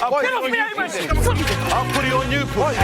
I'll put it on you, Paul.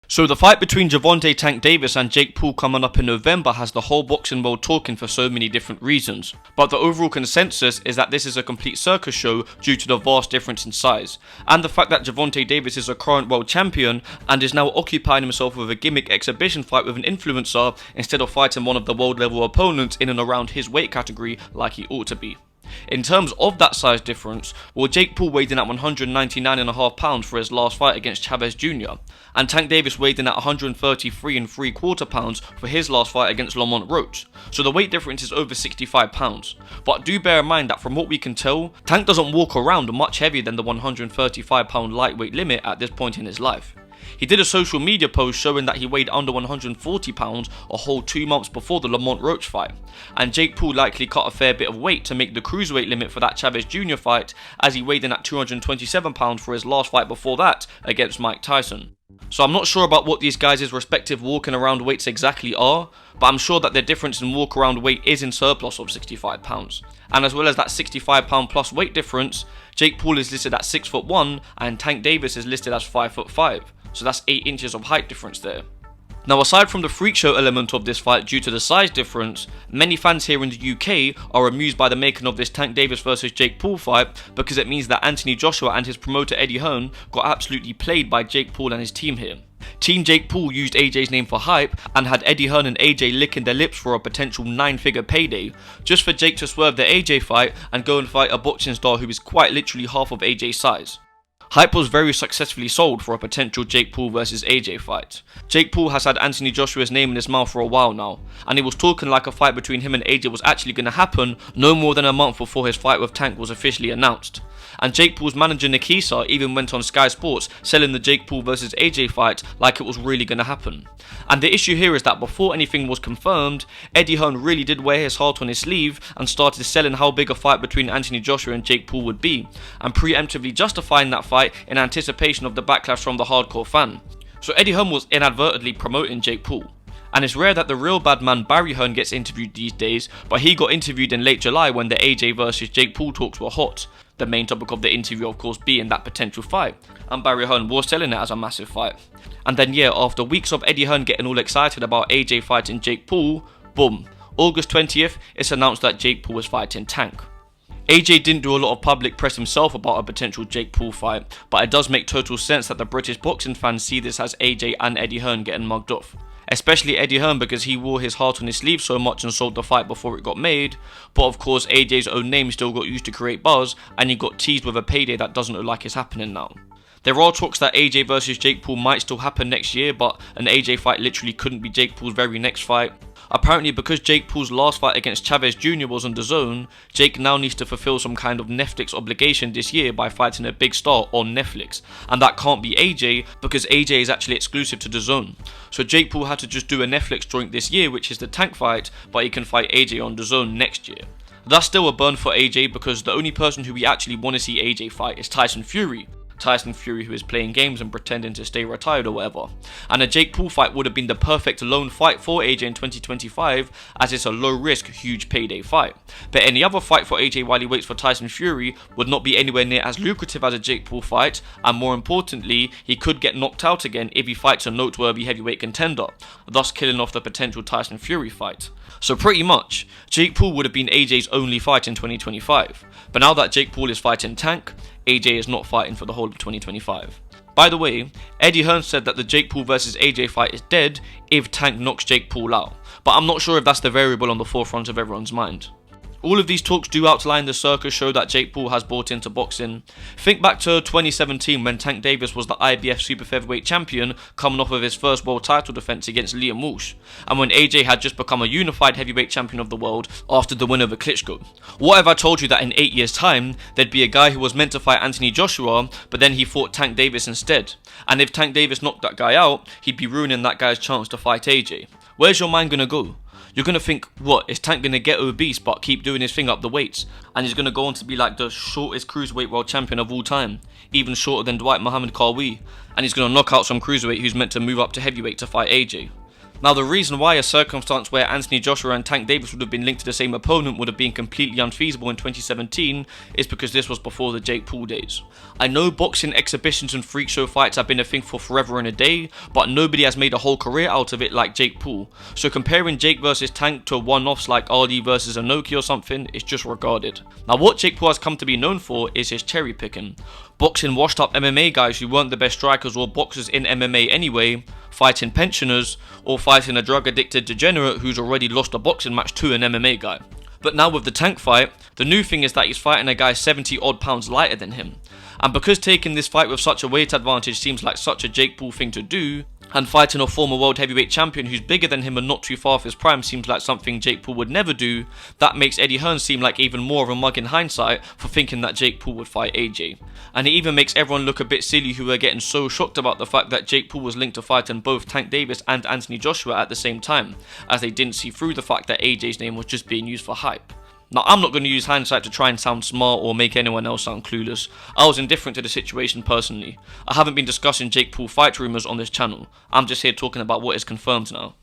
So the fight between Gervonta Tank Davis and Jake Paul coming up in November has the whole boxing world talking for so many different reasons. But the overall consensus is that this is a complete circus show due to the vast difference in size. And the fact that Gervonta Davis is a current world champion and is now occupying himself with a gimmick exhibition fight with an influencer instead of fighting one of the world level opponents in and around his weight category like he ought to be. In terms of that size difference, well, Jake Paul weighed in at 199.5 pounds for his last fight against Chavez Jr. and Tank Davis weighed in at 133.75 pounds for his last fight against Lamont Roach. So the weight difference is over 65 pounds. But do bear in mind that from what we can tell, Tank doesn't walk around much heavier than the 135 pound lightweight limit at this point in his life. He did a social media post showing that he weighed under 140 pounds a whole 2 months before the Lamont Roach fight, and Jake Paul likely cut a fair bit of weight to make the cruiserweight limit for that Chavez Jr. fight, as he weighed in at 227 pounds for his last fight before that against Mike Tyson. So I'm not sure about what these guys' respective walking around weights exactly are, but I'm sure that their difference in walk around weight is in surplus of 65 pounds. And as well as that 65 pound plus weight difference, Jake Paul is listed at 6'1" and Tank Davis is listed as 5'5". So that's 8 inches of height difference there. Now, aside from the freak show element of this fight due to the size difference, many fans here in the UK are amused by the making of this Tank Davis versus Jake Paul fight because it means that Anthony Joshua and his promoter Eddie Hearn got absolutely played by Jake Paul and his team here. Team Jake Paul used AJ's name for hype and had Eddie Hearn and AJ licking their lips for a potential 9-figure payday, just for Jake to swerve the AJ fight and go and fight a boxing star who is quite literally half of AJ's size. Hype was very successfully sold for a potential Jake Paul vs AJ fight. Jake Paul has had Anthony Joshua's name in his mouth for a while now, and he was talking like a fight between him and AJ was actually going to happen no more than a month before his fight with Tank was officially announced. And Jake Paul's manager Nikisa even went on Sky Sports selling the Jake Paul vs AJ fight like it was really going to happen. And the issue here is that before anything was confirmed, Eddie Hearn really did wear his heart on his sleeve and started selling how big a fight between Anthony Joshua and Jake Paul would be, and preemptively justifying that fight in anticipation of the backlash from the hardcore fan. So Eddie Hearn was inadvertently promoting Jake Paul. And it's rare that the real bad man Barry Hearn gets interviewed these days, but he got interviewed in late July when the AJ vs Jake Paul talks were hot. The main topic of the interview of course being that potential fight, and Barry Hearn was selling it as a massive fight. And then yeah, after weeks of Eddie Hearn getting all excited about AJ fighting Jake Paul, boom, August 20th, it's announced that Jake Paul is fighting Tank. AJ didn't do a lot of public press himself about a potential Jake Paul fight, but it does make total sense that the British boxing fans see this as AJ and Eddie Hearn getting mugged off. Especially Eddie Hearn because he wore his heart on his sleeve so much and sold the fight before it got made, but of course AJ's own name still got used to create buzz and he got teased with a payday that doesn't look like it's happening now. There are talks that AJ vs Jake Paul might still happen next year, but an AJ fight literally couldn't be Jake Paul's very next fight. Apparently because Jake Paul's last fight against Chavez Jr. was on DAZN, Jake now needs to fulfill some kind of Netflix obligation this year by fighting a big star on Netflix, and that can't be AJ because AJ is actually exclusive to DAZN. So Jake Paul had to just do a Netflix joint this year, which is the Tank fight, but he can fight AJ on DAZN next year. That's still a burn for AJ because the only person who we actually want to see AJ fight is Tyson Fury, who is playing games and pretending to stay retired or whatever. And a Jake Paul fight would have been the perfect lone fight for AJ in 2025 as it's a low risk, huge payday fight. But any other fight for AJ while he waits for Tyson Fury would not be anywhere near as lucrative as a Jake Paul fight, and more importantly, he could get knocked out again if he fights a noteworthy heavyweight contender, thus killing off the potential Tyson Fury fight. So pretty much, Jake Paul would have been AJ's only fight in 2025. But now that Jake Paul is fighting Tank, AJ is not fighting for the whole of 2025. By the way, Eddie Hearn said that the Jake Paul vs AJ fight is dead if Tank knocks Jake Paul out, but I'm not sure if that's the variable on the forefront of everyone's mind. All of these talks do outline the circus show that Jake Paul has brought into boxing. Think back to 2017 when Tank Davis was the IBF Super Featherweight champion coming off of his first world title defense against Liam Walsh, and when AJ had just become a unified heavyweight champion of the world after the win over Klitschko. What if I told you that in 8 years time there'd be a guy who was meant to fight Anthony Joshua but then he fought Tank Davis instead, and if Tank Davis knocked that guy out he'd be ruining that guy's chance to fight AJ? Where's your mind gonna go? You're going to think, what, is Tank going to get obese but keep doing his thing up the weights? And he's going to go on to be like the shortest cruiserweight world champion of all time, even shorter than Dwight Muhammad Qawi, and he's going to knock out some cruiserweight who's meant to move up to heavyweight to fight AJ. Now, the reason why a circumstance where Anthony Joshua and Tank Davis would have been linked to the same opponent would have been completely unfeasible in 2017 is because this was before the Jake Paul days. I know boxing exhibitions and freak show fights have been a thing for forever and a day, but nobody has made a whole career out of it like Jake Paul. So comparing Jake versus Tank to one-offs like Ali versus Inoki or something is just regarded. Now, what Jake Paul has come to be known for is his cherry picking. Boxing washed up MMA guys who weren't the best strikers or boxers in MMA anyway, fighting pensioners, or fighting a drug addicted degenerate who's already lost a boxing match to an MMA guy. But now with the Tank fight, the new thing is that he's fighting a guy 70 odd pounds lighter than him. And because taking this fight with such a weight advantage seems like such a Jake Paul thing to do, and fighting a former world heavyweight champion who's bigger than him and not too far off his prime seems like something Jake Paul would never do, that makes Eddie Hearn seem like even more of a mug in hindsight for thinking that Jake Paul would fight AJ. And it even makes everyone look a bit silly who are getting so shocked about the fact that Jake Paul was linked to fighting both Tank Davis and Anthony Joshua at the same time, as they didn't see through the fact that AJ's name was just being used for hype. Now, I'm not going to use hindsight to try and sound smart or make anyone else sound clueless. I was indifferent to the situation personally. I haven't been discussing Jake Paul fight rumours on this channel. I'm just here talking about what is confirmed now.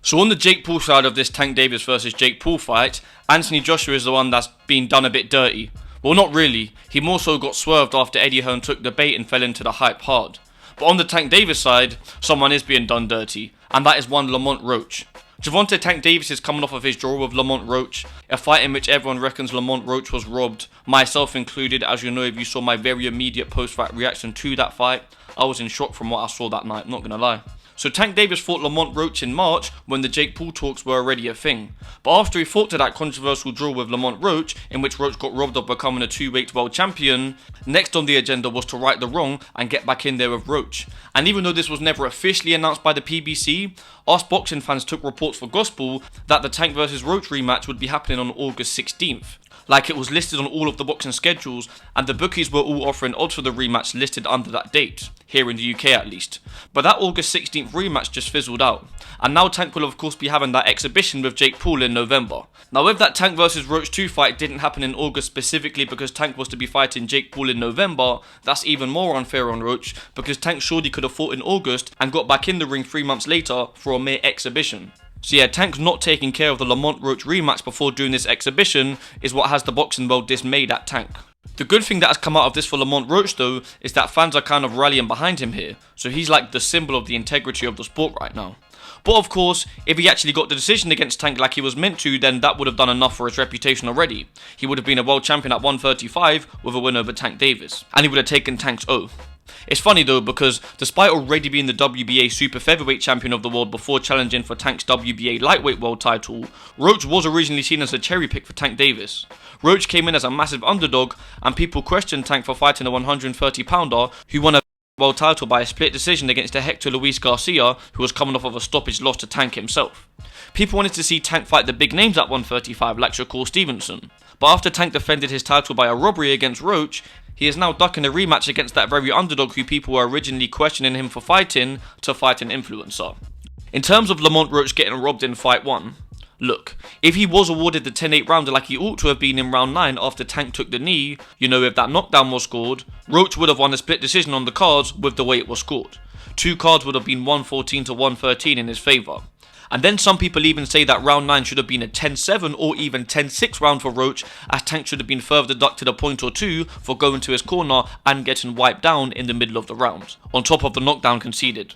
So on the Jake Paul side of this Tank Davis versus Jake Paul fight, Anthony Joshua is the one that's been done a bit dirty. Well, not really. He more so got swerved after Eddie Hearn took the bait and fell into the hype hard. But on the Tank Davis side, someone is being done dirty, and that is one Lamont Roach. Gervonta Tank Davis is coming off of his draw with Lamont Roach, a fight in which everyone reckons Lamont Roach was robbed, myself included. As you know, if you saw my very immediate post-fight reaction to that fight, I was in shock from what I saw that night, not gonna lie. So Tank Davis fought Lamont Roach in March when the Jake Paul talks were already a thing. But after he fought to that controversial draw with Lamont Roach, in which Roach got robbed of becoming a 2-weight world champion, next on the agenda was to right the wrong and get back in there with Roach. And even though this was never officially announced by the PBC, us boxing fans took reports for gospel that the Tank vs Roach rematch would be happening on August 16th. Like it was listed on all of the boxing schedules, and the bookies were all offering odds for the rematch listed under that date, here in the UK at least. But that August 16th rematch just fizzled out, and now Tank will of course be having that exhibition with Jake Paul in November. Now if that Tank vs Roach 2 fight didn't happen in August specifically because Tank was to be fighting Jake Paul in November, that's even more unfair on Roach, because Tank surely could have fought in August and got back in the ring 3 months later for a mere exhibition. So yeah, Tank's not taking care of the Lamont Roach rematch before doing this exhibition is what has the boxing world dismayed at Tank. The good thing that has come out of this for Lamont Roach though is that fans are kind of rallying behind him here, so he's like the symbol of the integrity of the sport right now. But of course, if he actually got the decision against Tank like he was meant to, then that would have done enough for his reputation already. He would have been a world champion at 135 with a win over Tank Davis, and he would have taken Tank's O. It's funny though because despite already being the WBA super featherweight champion of the world before challenging for Tank's WBA lightweight world title, Roach was originally seen as a cherry pick for Tank Davis. Roach came in as a massive underdog and people questioned Tank for fighting a 130 pounder who won a world title by a split decision against a Hector Luis Garcia who was coming off of a stoppage loss to Tank himself. People wanted to see Tank fight the big names at 135 like Shakur Stevenson, but after Tank defended his title by a robbery against Roach, he is now ducking a rematch against that very underdog who people were originally questioning him for fighting to fight an influencer. In terms of Lamont Roach getting robbed in fight 1, look, if he was awarded the 10-8 rounder like he ought to have been in round 9 after Tank took the knee, you know, if that knockdown was scored, Roach would have won a split decision on the cards with the way it was scored. 2 cards would have been 114 to 113 in his favour. And then some people even say that round 9 should have been a 10-7 or even 10-6 round for Roach, as Tank should have been further deducted a point or 2 for going to his corner and getting wiped down in the middle of the round, on top of the knockdown conceded.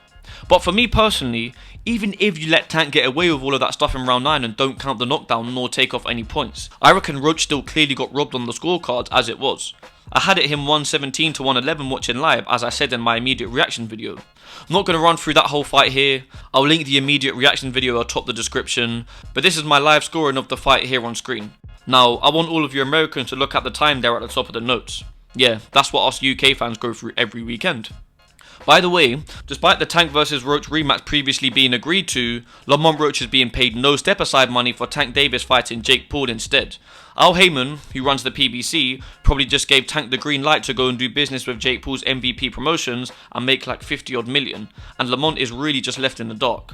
But for me personally, even if you let Tank get away with all of that stuff in round 9 and don't count the knockdown nor take off any points, I reckon Roach still clearly got robbed on the scorecards as it was. I had it him 117 to 111 watching live, as I said in my immediate reaction video. I'm not going to run through that whole fight here. I'll link the immediate reaction video atop the description, but this is my live scoring of the fight here on screen. Now, I want all of you Americans to look at the time there at the top of the notes. Yeah, that's what us UK fans go through every weekend. By the way, despite the Tank vs Roach rematch previously being agreed to, Lamont Roach is being paid no step-aside money for Tank Davis fighting Jake Paul instead. Al Heyman, who runs the PBC, probably just gave Tank the green light to go and do business with Jake Paul's MVP promotions and make like 50 odd million, and Lamont is really just left in the dark.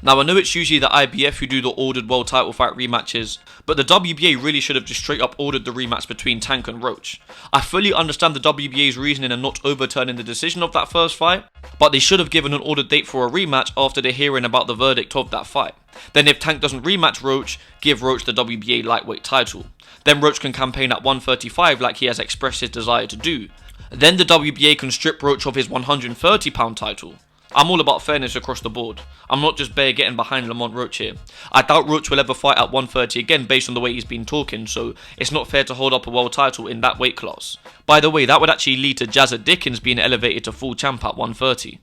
Now I know it's usually the IBF who do the ordered world title fight rematches, but the WBA really should have just straight up ordered the rematch between Tank and Roach. I fully understand the WBA's reasoning in not overturning the decision of that first fight, but they should have given an ordered date for a rematch after they're hearing about the verdict of that fight. Then if Tank doesn't rematch Roach, give Roach the WBA lightweight title. Then Roach can campaign at 135 like he has expressed his desire to do. Then the WBA can strip Roach of his 130 pound title. I'm all about fairness across the board. I'm not just bare getting behind Lamont Roach here. I doubt Roach will ever fight at 130 again based on the way he's been talking, so it's not fair to hold up a world title in that weight class. By the way, that would actually lead to Jazza Dickens being elevated to full champ at 130.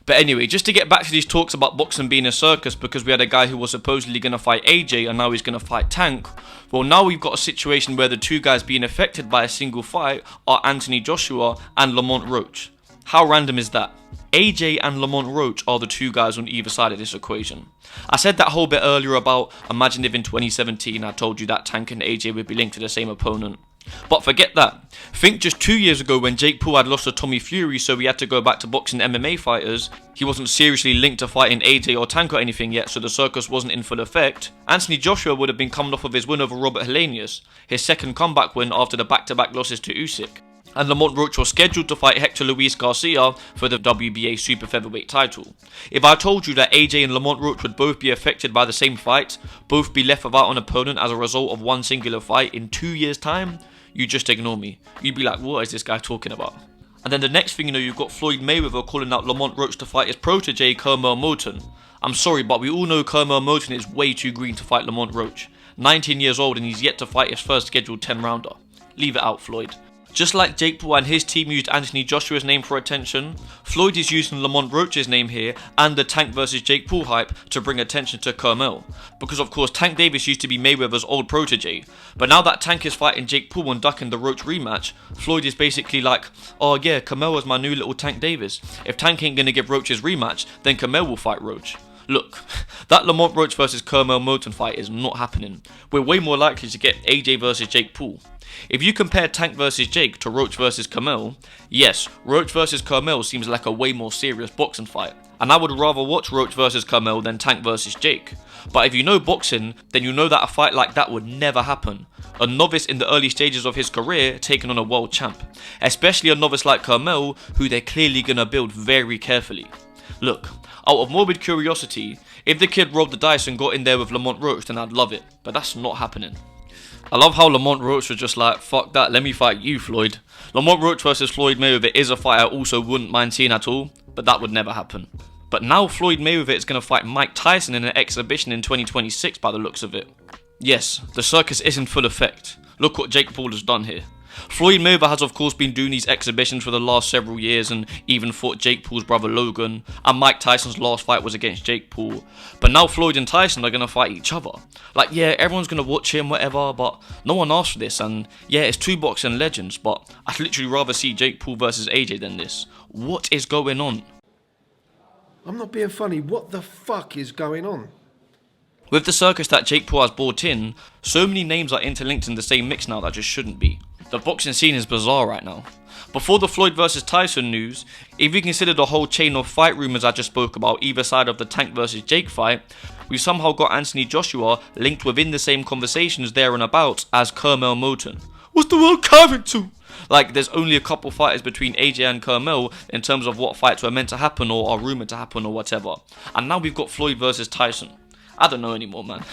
But anyway, just to get back to these talks about boxing being a circus because we had a guy who was supposedly going to fight AJ and now he's going to fight Tank, well now we've got a situation where the two guys being affected by a single fight are Anthony Joshua and Lamont Roach. How random is that? AJ and Lamont Roach are the two guys on either side of this equation. I said that whole bit earlier about imagine if in 2017 I told you that Tank and AJ would be linked to the same opponent. But forget that. Think just 2 years ago when Jake Paul had lost to Tommy Fury so he had to go back to boxing MMA fighters, he wasn't seriously linked to fighting AJ or Tank or anything yet, so the circus wasn't in full effect. Anthony Joshua would have been coming off of his win over Robert Helenius, his second comeback win after the back-to-back losses to Usyk. And Lamont Roach was scheduled to fight Hector Luis Garcia for the WBA super featherweight title. If I told you that AJ and Lamont Roach would both be affected by the same fight, both be left without an opponent as a result of one singular fight in 2 years' time, you just ignore me. You'd be like, what is this guy talking about? And then the next thing you know, you've got Floyd Mayweather calling out Lamont Roach to fight his protege Curmel Moton. I'm sorry, but we all know Curmel Moton is way too green to fight Lamont Roach. 19 years old and he's yet to fight his first scheduled 10-rounder. Leave it out, Floyd. Just like Jake Paul and his team used Anthony Joshua's name for attention, Floyd is using Lamont Roach's name here and the Tank vs Jake Paul hype to bring attention to Curmel. Because of course Tank Davis used to be Mayweather's old protege, but now that Tank is fighting Jake Paul and ducking the Roach rematch, Floyd is basically like, oh yeah, Curmel is my new little Tank Davis. If Tank ain't gonna give Roach his rematch, then Curmel will fight Roach. Look, that Lamont Roach vs Curmel Moton fight is not happening. We're way more likely to get AJ vs Jake Paul. If you compare Tank vs Jake to Roach vs Curmel, yes, Roach vs Curmel seems like a way more serious boxing fight. And I would rather watch Roach vs Curmel than Tank vs Jake. But if you know boxing, then you know that a fight like that would never happen. A novice in the early stages of his career taking on a world champ. Especially a novice like Curmel, who they're clearly gonna build very carefully. Look, out of morbid curiosity, if the kid rolled the dice and got in there with Lamont Roach, then I'd love it. But that's not happening. I love how Lamont Roach was just like, fuck that, let me fight you, Floyd. Lamont Roach versus Floyd Mayweather is a fight I also wouldn't mind seeing at all, but that would never happen. But now Floyd Mayweather is going to fight Mike Tyson in an exhibition in 2026 by the looks of it. Yes, the circus is in full effect. Look what Jake Paul has done here. Floyd Mayweather has of course been doing these exhibitions for the last several years and even fought Jake Paul's brother Logan, and Mike Tyson's last fight was against Jake Paul. But now Floyd and Tyson are going to fight each other. Like yeah, everyone's going to watch him, whatever, but no one asked for this, and yeah, it's two boxing legends, but I'd literally rather see Jake Paul versus AJ than this. What is going on? I'm not being funny, what the fuck is going on? With the circus that Jake Paul has brought in, so many names are interlinked in the same mix now that just shouldn't be. The boxing scene is bizarre right now. Before the Floyd vs Tyson news, if we consider the whole chain of fight rumours I just spoke about either side of the Tank vs Jake fight, we've somehow got Anthony Joshua linked within the same conversations there and about as Curmel Moton. What's the world coming to? Like there's only a couple fighters between AJ and Curmel in terms of what fights were meant to happen or are rumoured to happen or whatever. And now we've got Floyd vs Tyson. I don't know anymore, man.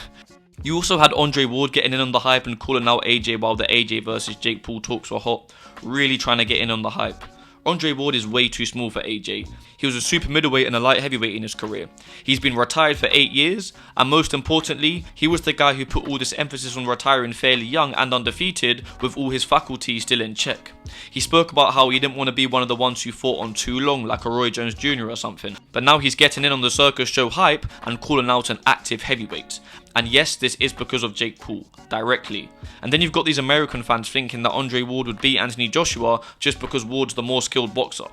You also had Andre Ward getting in on the hype and calling out AJ while the AJ vs Jake Paul talks were hot, really trying to get in on the hype. Andre Ward is way too small for AJ. He was a super middleweight and a light heavyweight in his career. He's been retired for 8 years, and most importantly, he was the guy who put all this emphasis on retiring fairly young and undefeated with all his faculties still in check. He spoke about how he didn't want to be one of the ones who fought on too long like a Roy Jones Jr. or something, but now he's getting in on the circus show hype and calling out an active heavyweight. And yes, this is because of Jake Paul, directly. And then you've got these American fans thinking that Andre Ward would beat Anthony Joshua just because Ward's the more skilled boxer.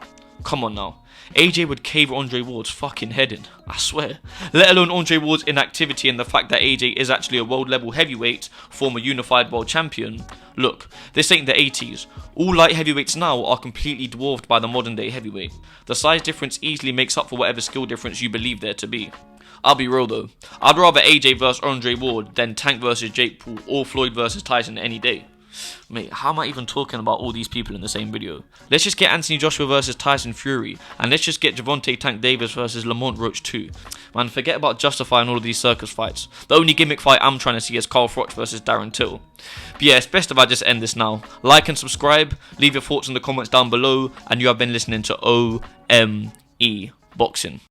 Come on now. AJ would cave Andre Ward's fucking head in, I swear. Let alone Andre Ward's inactivity and the fact that AJ is actually a world level heavyweight, former unified world champion. Look, this ain't the 80s. All light heavyweights now are completely dwarfed by the modern day heavyweight. The size difference easily makes up for whatever skill difference you believe there to be. I'll be real though, I'd rather AJ vs Andre Ward than Tank vs Jake Paul or Floyd vs Tyson any day. Mate, how am I even talking about all these people in the same video? Let's just get Anthony Joshua versus Tyson Fury, and let's just get Gervonta Tank Davis versus Lamont Roach too. Man, forget about justifying all of these circus fights. The only gimmick fight I'm trying to see is Carl Froch versus Darren Till. But yeah, it's best if I just end this now. Like and subscribe, leave your thoughts in the comments down below, and you have been listening to O.M.E Boxing.